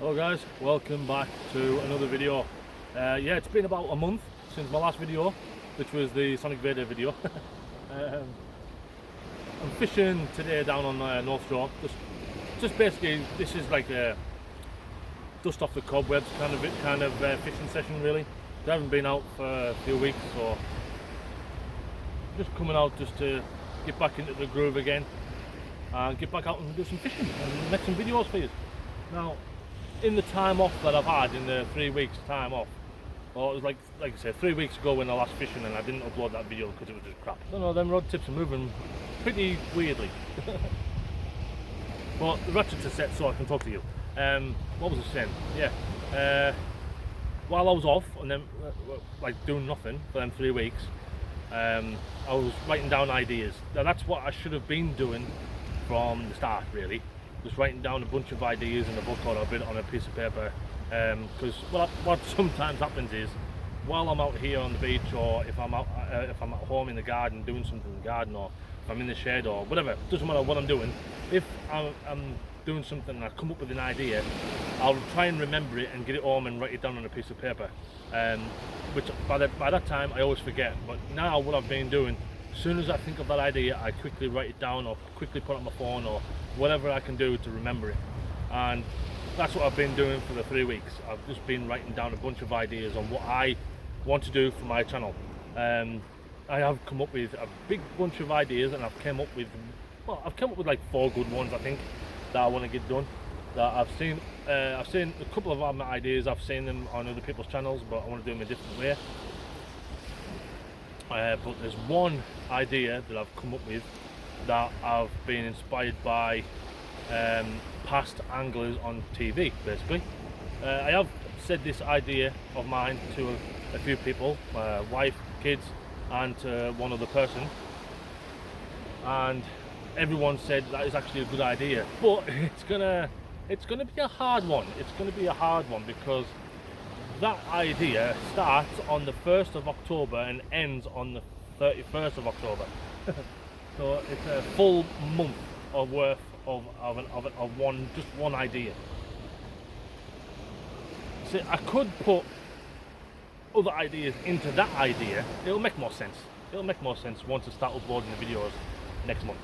Hello guys, welcome back to another video. Yeah, it's been about a month since my last video, which was the Sonic Vader video. I'm fishing today down on North Shore. Just basically, this is like a dust off the cobwebs kind of fishing session really. I haven't been out for a few weeks, so just coming out just to get back into the groove again and get back out and do some fishing and make some videos for you. Now, in the time off that I've had, in the 3 weeks time off, well, it was like I said, 3 weeks ago when I last fishing, and I didn't upload that video because it was just crap. I don't know, them rod tips are moving pretty weirdly. But the ratchets are set so I can talk to you. What was I saying? Yeah, while I was off and then like doing nothing for them 3 weeks, I was writing down ideas. Now that's what I should have been doing from the start really. Just writing down a bunch of ideas in a book or a bit on a piece of paper, because what sometimes happens is, while I'm out here on the beach, or if I'm at home in the garden doing something in the garden, or if I'm in the shed or whatever, doesn't matter what I'm doing, if I'm doing something and I come up with an idea, I'll try and remember it and get it home and write it down on a piece of paper, which by that time I always forget. But now what I've been doing, as soon as I think of that idea, I quickly write it down or quickly put it on my phone or whatever I can do to remember it. And that's what I've been doing for the 3 weeks. I've just been writing down a bunch of ideas on what I want to do for my channel. I have come up with a big bunch of ideas, and I've come up with like 4 good ones I think that I want to get done. That I've seen a couple of my ideas, I've seen them on other people's channels, but I want to do them a different way. But there's one idea that I've come up with that I've been inspired by past anglers on TV, basically. I have said this idea of mine to a few people, my wife, kids, and to one other person, and everyone said that is actually a good idea, but it's gonna be a hard one. It's gonna be a hard one because that idea starts on the 1st of October and ends on the 31st of October. So it's a full month of worth of one idea. So I could put other ideas into that idea. It'll make more sense. It'll make more sense once I start uploading the videos next month.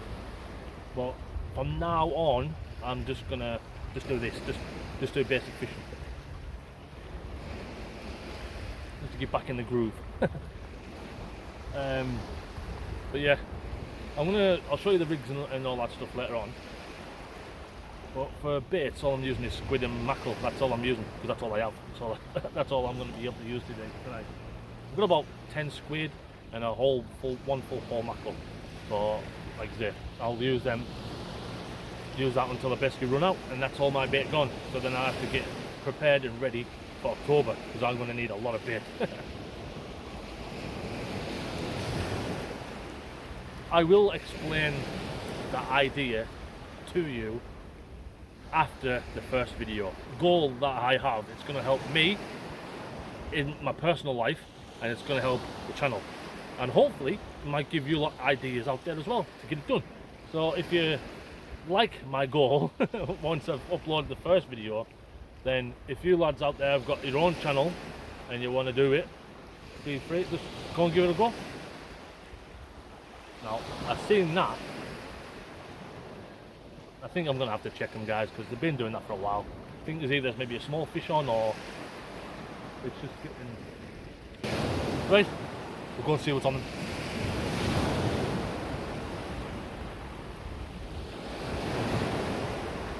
But from now on, I'm just gonna do this. Just do basic fishing. Just to get back in the groove. But yeah, I'll show you the rigs and all that stuff later on. But for baits, all I'm using is squid and mackerel. That's all I'm using, because that's all I have. So that's all I'm going to be able to use tonight. I've got about 10 squid and a one full whole mackerel. So like I say, I'll use that until I basically run out, and that's all my bait gone. So then I have to get prepared and ready for October, because I'm going to need a lot of bait. I will explain the idea to you after the first video. The goal that I have, it's going to help me in my personal life, and it's going to help the channel, and hopefully it might give you ideas out there as well to get it done. So if you like my goal, once I've uploaded the first video, then if you lads out there have got your own channel and you want to do it, be free, just go and give it a go. Now, I've seen that. I think I'm going to have to check them, guys, because they've been doing that for a while. I think there's either maybe a small fish on, or it's just getting... Right, we'll go and see what's on them.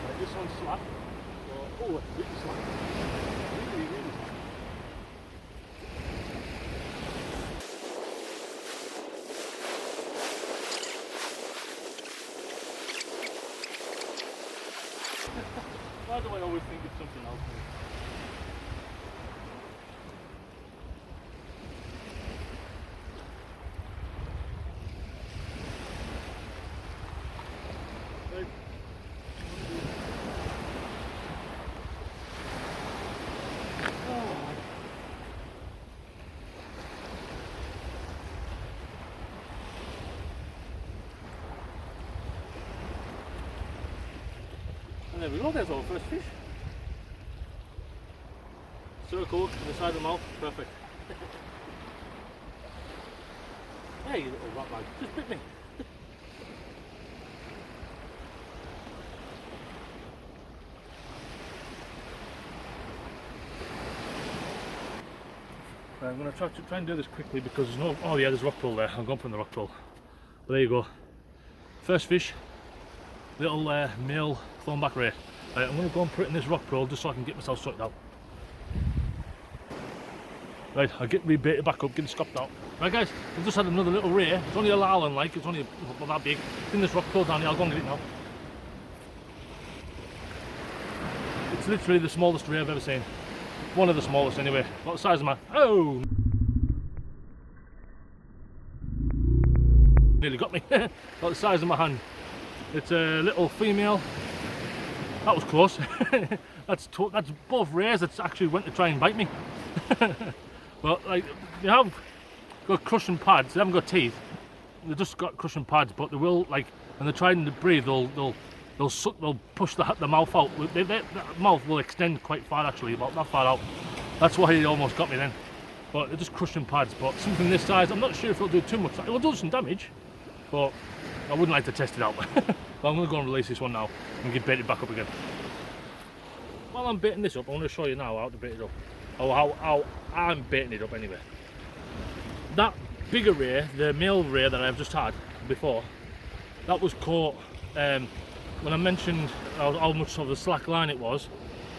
Right, this one's slack. Oh, it's really slack. Really slack. Why do I always think it's something else? Right. Oh. And there we go, there's our first fish. Circle hook to the side of the mouth, perfect. Hey, you little rat bag, just bit me. Right, I'm going to try and do this quickly because there's no. Oh yeah, there's rock pool there. I'll go from the rock pool. But there you go. First fish, little male thornback ray. Right, I'm going to go and put it in this rock pool just so I can get myself sorted out. Right, I'll get rebaited back up, get it scopped out. Right guys, I've just had another little ray. It's only a larlin like, it's only not that big. It's in this rock pool down here, I'll go and get it now. It's literally the smallest ray I've ever seen. One of the smallest anyway. About the size of my... Oh! Nearly got me. About the size of my hand. It's a little female. That was close. That's both rays that actually went to try and bite me. But like, they have got crushing pads. They haven't got teeth. They've just got crushing pads, but they will, like, when they're trying to breathe, they'll push the mouth out. The mouth will extend quite far, actually, about that far out. That's why he almost got me then. But they're just crushing pads. But something this size, I'm not sure if it'll do too much. It will do some damage, but I wouldn't like to test it out. But I'm going to go and release this one now and get baited back up again. While I'm baiting this up, I'm going to show you now how to bait it up. Or how I'm baiting it up anyway. That bigger ray, the male ray that I've just had before, that was caught when I mentioned how much of the slack line it was.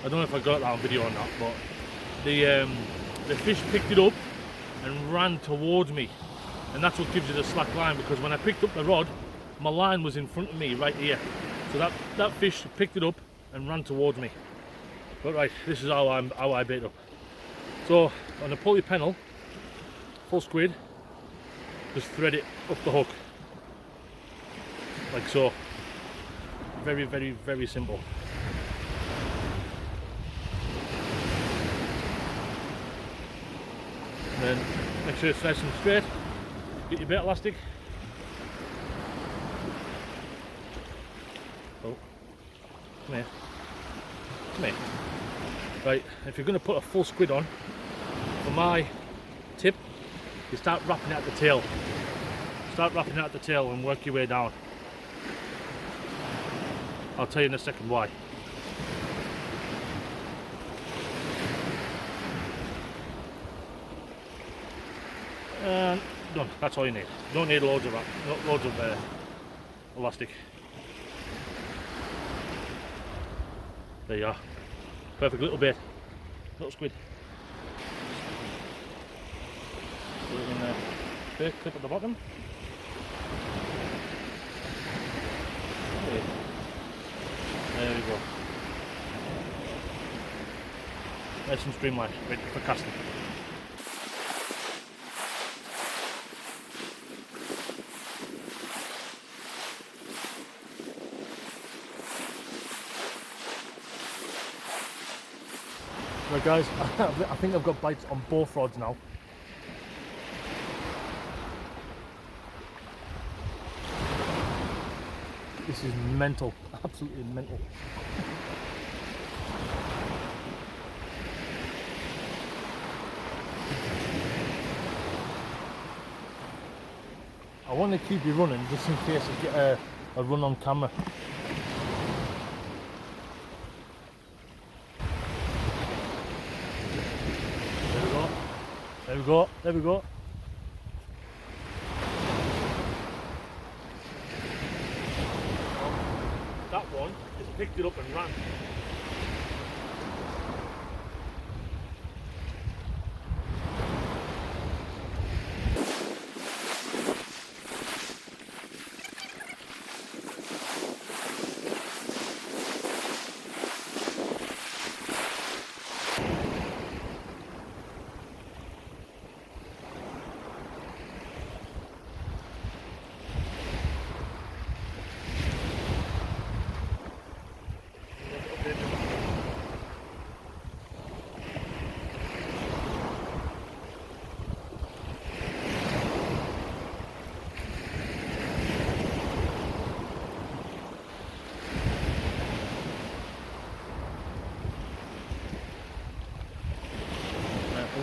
I don't know if I got that on video or not, but the fish picked it up and ran towards me, and that's what gives you the slack line, because when I picked up the rod, my line was in front of me right here, so that fish picked it up and ran towards me. But right, this is how I bait up. So on a pulley pennel, full squid, just thread it up the hook like so. Very, very, very simple. And then make sure it's nice and straight. Get your bait elastic. Oh, come here. Come here. Right, if you're going to put a full squid on, for my tip, you start wrapping it at the tail. Start wrapping it at the tail and work your way down. I'll tell you in a second why. And done. That's all you need. You don't need loads of elastic. There you are. Perfect little bait. Little squid. Put it in the bait clip at the bottom. There we go. Nice and streamlined, ready for casting. Right guys, I think I've got bites on both rods now. This is mental, absolutely mental. I want to keep you running just in case I get a run on camera. There we go, there we go. That one just picked it up and ran.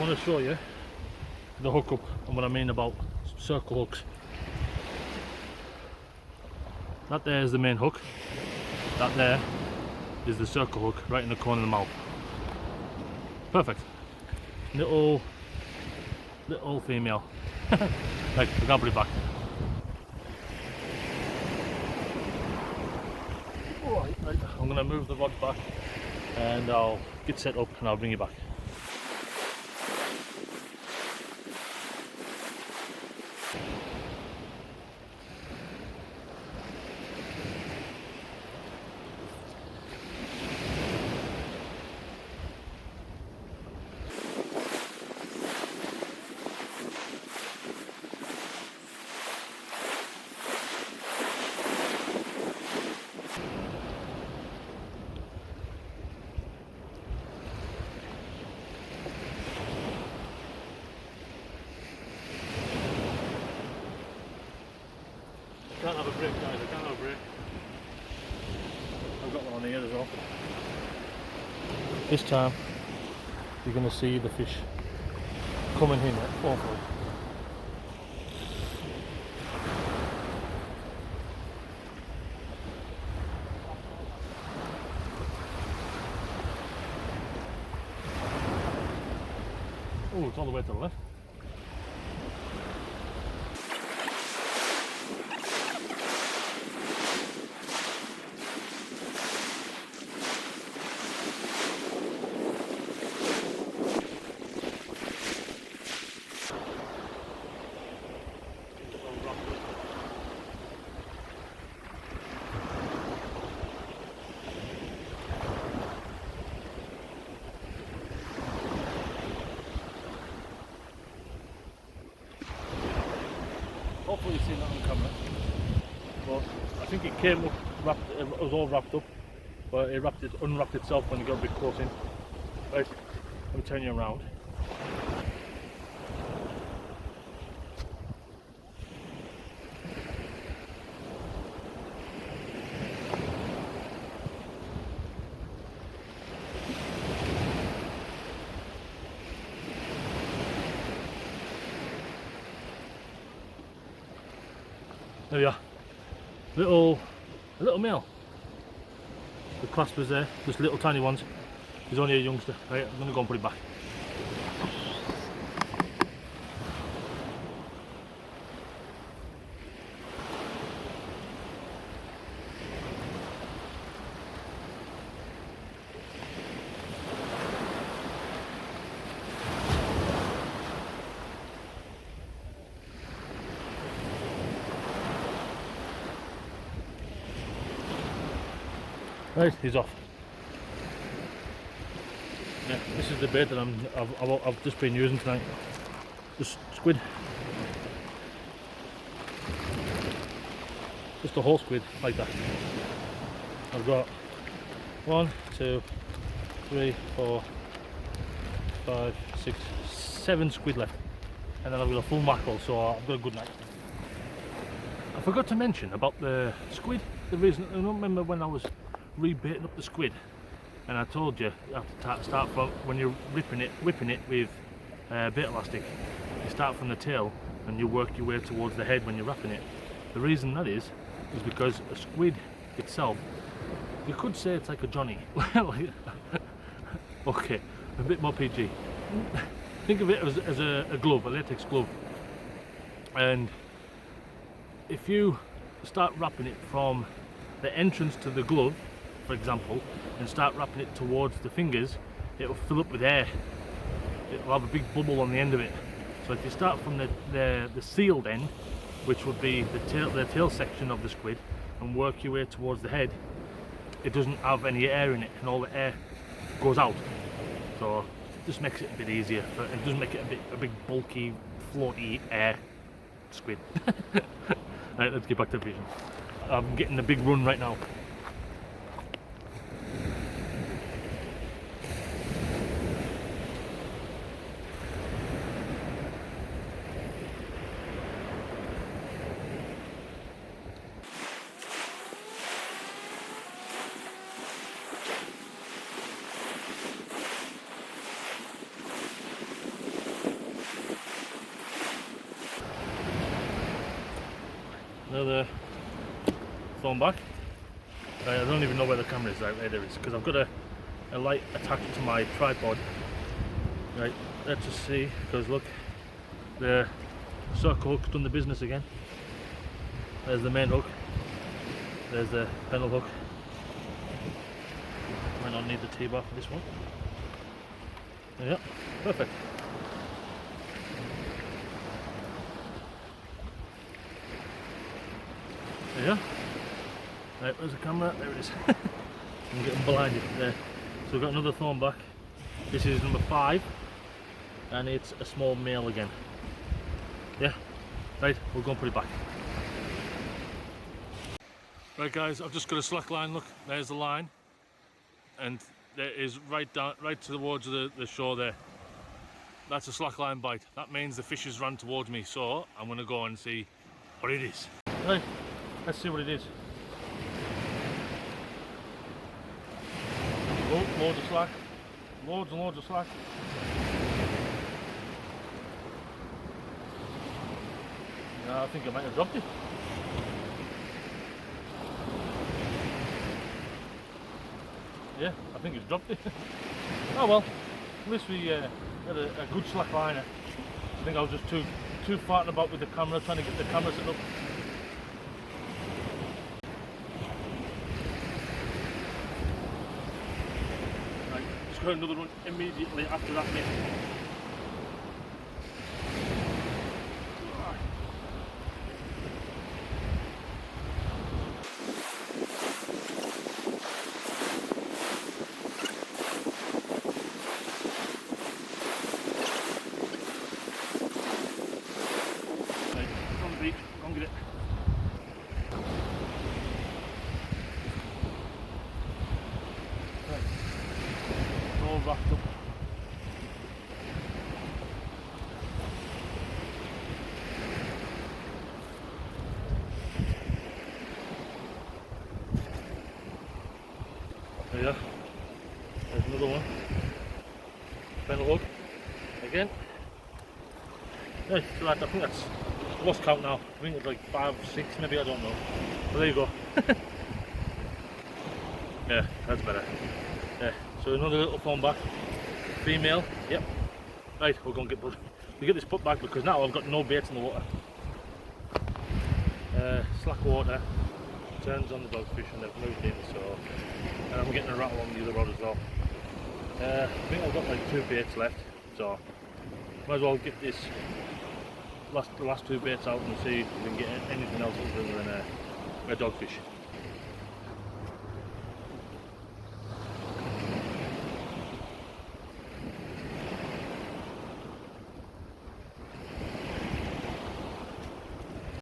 want to show you the hookup and what I mean about circle hooks. That there is the main hook. That there is the circle hook right in the corner of the mouth. Perfect. Little female. Right, we can't put it back. Right, I'm going to move the rod back and I'll get set up and I'll bring you back. I can't have a break, guys, I can't have a break. I've got one on here as well. This time you're going to see the fish coming in awfully. Oh, it's all the way to the left. Hopefully you've seen that on camera. But I think it came up wrapped, it was all wrapped up, but it unwrapped itself when you got a bit close in. Right, let me turn you around. There we are, a little male. The clasp was there, just little tiny ones. He's only a youngster. Right, I'm going to go and put it back. Right, he's off. Yeah, this is the bait that I've just been using tonight. Just squid. Just a whole squid like that. I've got 1, 2, 3, 4, 5, 6, 7 squid left, and then I've got a full mackerel, so I've got a good night. I forgot to mention about the squid. The reason, I remember when I was rebaiting up the squid, and I told you have to start from when you're whipping it with bait elastic. You start from the tail and you work your way towards the head when you're wrapping it. The reason that is because a squid itself, you could say it's like a Johnny. Okay, a bit more PG. Think of it as a glove, a latex glove, and if you start wrapping it from the entrance to the glove, for example, and start wrapping it towards the fingers, it will fill up with air. It will have a big bubble on the end of it. So if you start from the sealed end, which would be the tail section of the squid, and work your way towards the head, it doesn't have any air in it, and all the air goes out. So it just makes it a bit easier. It doesn't make it a big bulky, floaty air squid. Right, let's get back to fishing. I'm getting a big run right now. another Thornback. I don't even know where the camera is. Right, there it is, because I've got a light attached to my tripod. Right, let's just see, because look, the circle hook's done the business again. There's the main hook, there's the pedal hook. Might not need the T-bar for this one. Yeah, perfect. There you go. Right, where's the camera? There it is. I'm getting blinded there. So we've got another Thornback. This is number 5, and it's a small male again. Yeah, right, we'll go and put it back. Right guys, I've just got a slack line. Look, there's the line, and there is right towards the shore there. That's a slack line bite. That means the fish has run towards me, so I'm going to go and see what it is. Right, let's see what it is. Loads of slack, loads and loads of slack. No, I think I might have dropped it. Yeah, I think it's dropped it. Oh well, at least we had a good slack liner. I think I was just too farting about with the camera, trying to get the camera set up. Right, just got another one immediately after that bit. Go and get it. Right. It's all wrapped up. There you go. There's another one. Final hook. Again. Yeah, so I think that's lost count now. I think it's like 5, 6 maybe, I don't know. But there you go. Yeah, that's better. Yeah, so another little Thornback. Female, yep. Right, we're going to get this put back because now I've got no bait in the water. Slack water, turns on the dogfish and they've moved in, so and I'm getting a rattle on the other rod as well. I think I've got like 2 baits left, so might as well get this the last 2 baits out and see if we can get anything else other than a dogfish.